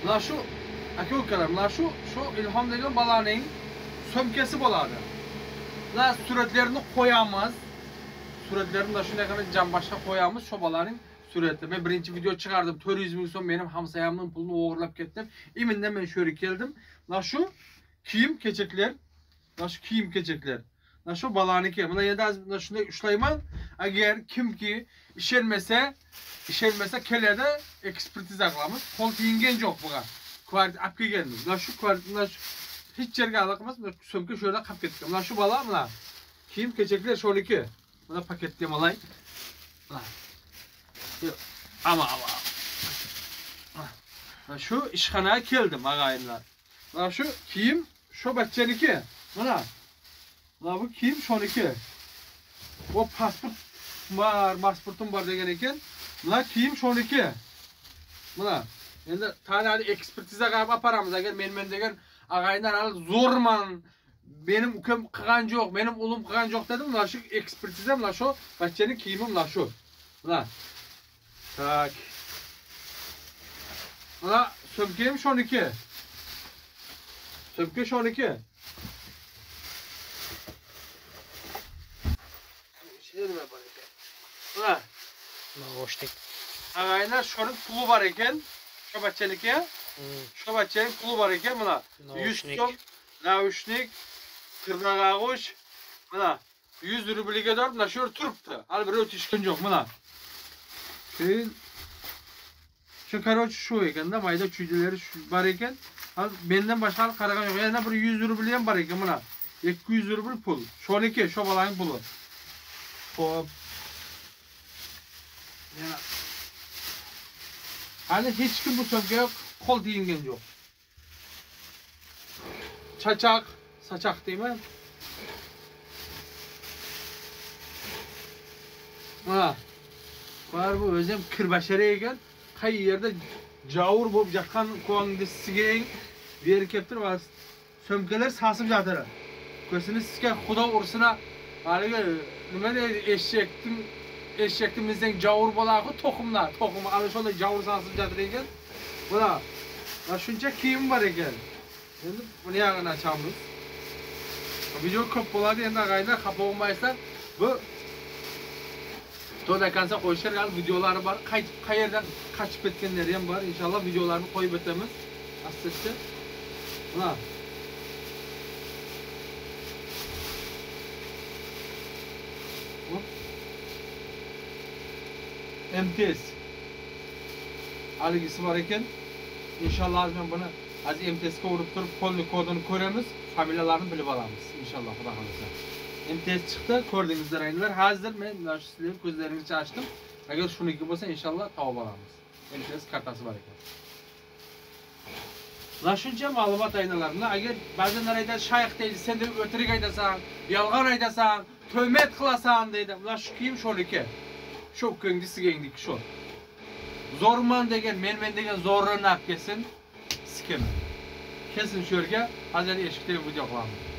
La şu aka ukalar, la şu İlham degan balaning sömkesi bo'ladi. La suratlarini qo'yamiz. Suratlarini da shunday qilib jamboshga qo'yamiz, shu balaning surati. Men birinchi video chiqardim, 400 ming so'm mening hamsoyamning pulini o'g'irlab ketdim. Iminda men shu yerga keldim. La şu kiyim kechaklar, la şu kiyim kechaklar. La şu balaniki. Mana endi shunday ushlayman. Agar kimki ishonmasa keladi, ekspertiza qilamiz. Qo'l tiyingan yo'q buga. Kvart olib kelganmiz. La şu kvartlar hech yerga aloqamiz. So'mka shu yerda qolib ketgan. La şu bala mana kiyim kechaklar sho'niki. Mana paketga malay. Ama. Şu ishxonaga keldim ag'ayinlar. Mana şu kiyim şu bachchaniki. Mana. Mana bu kiyim shoniki. O pasportum bor degan ekan. Mana kiyim shoniki. Mana endi tanani ekspertiza qilib aparamiz. Agar men degan ag'ayinlar hali zo'rman. Benim ukam qilgan yo'q, benim ulim qilgan yo'q dedim. Mana shu ekspertiza, mana shu bachchaning kiyimi mana shu. Mana. Tak. Mana sömkem shoniki. Sömke shoniki. Nima bor ekan? Mana. Nagoshnik. Ag'aylar shoning puli bor ekan. Shu bachchaniki. Shu bachchaning puli bor ekan mana. 100 so'm naushnik, tirnog'ag'ush. Mana 100 rubliga dor, mana shu turibdi. Hali bir o'tishgan yo'q mana. Keyin şu karoç şu ekanda mayda çüydeleri var eken. Benden başka qaragan yo'q. Yana bir 100 rubl ham bor ekan mana. 200 rubl pul. Shoniki, shu balaning puli. Xo'p. Yana hali hech kim bu so'mga qo'l tiyingan yo'q. Saçaq deyman. Mana. Var bu o'zim kirbashara ekan. Qay yerda javur bo'lib yaqin ko'ngilsiga berib kelibdir va so'mkalar sasib жатыр. Ko'sini sizga xudo ursina haligi nima deydi eshaktimizdan javur bo'ladi, to'qimni ana shunday javur sasib жатыр ekan. Mana shuncha kiyim bor ekan. Endi buni yag'ini ochamiz. Video ko'p bo'ladi, endi ag'aylar xafa bo'lmaysizlar. Bu To'da kansa qo'yishgan videolari bor. Qayerdan qochib ketganlari ham bor. Inshaalloh videolarni qo'yib o'tamiz. Asta-asta. Mana. MTS. Haligisi bor ekan. Inshaalloh men buni az MTS ga urib turib, qo'lni kodini ko'ramiz, familiyalarini bilib olamiz. Inshaalloh xudo xolasa. MTS chiqdi, ko'rdingizlar aynilar. Hozir men sizlarning ko'zlaringizni ochdim. Agar shuniki bo'lsa, inshaalloh tavba olamiz. MTS kartasi bor ekan. La shuncha ma'lumot aynilar. Agar ba'zanlar aytadi, shayx deydi, sen deb o'tirik aytasan, yolg'on aytasan, tuhmat qilasan deydi. La shu kiyim shoniki. Shu ko'ngilsigingdiki shu. Zo'rman degan, men degan zo'rni olib kelsin, sikim. Kelsin shu yerga, hozir eshikda video qilamiz.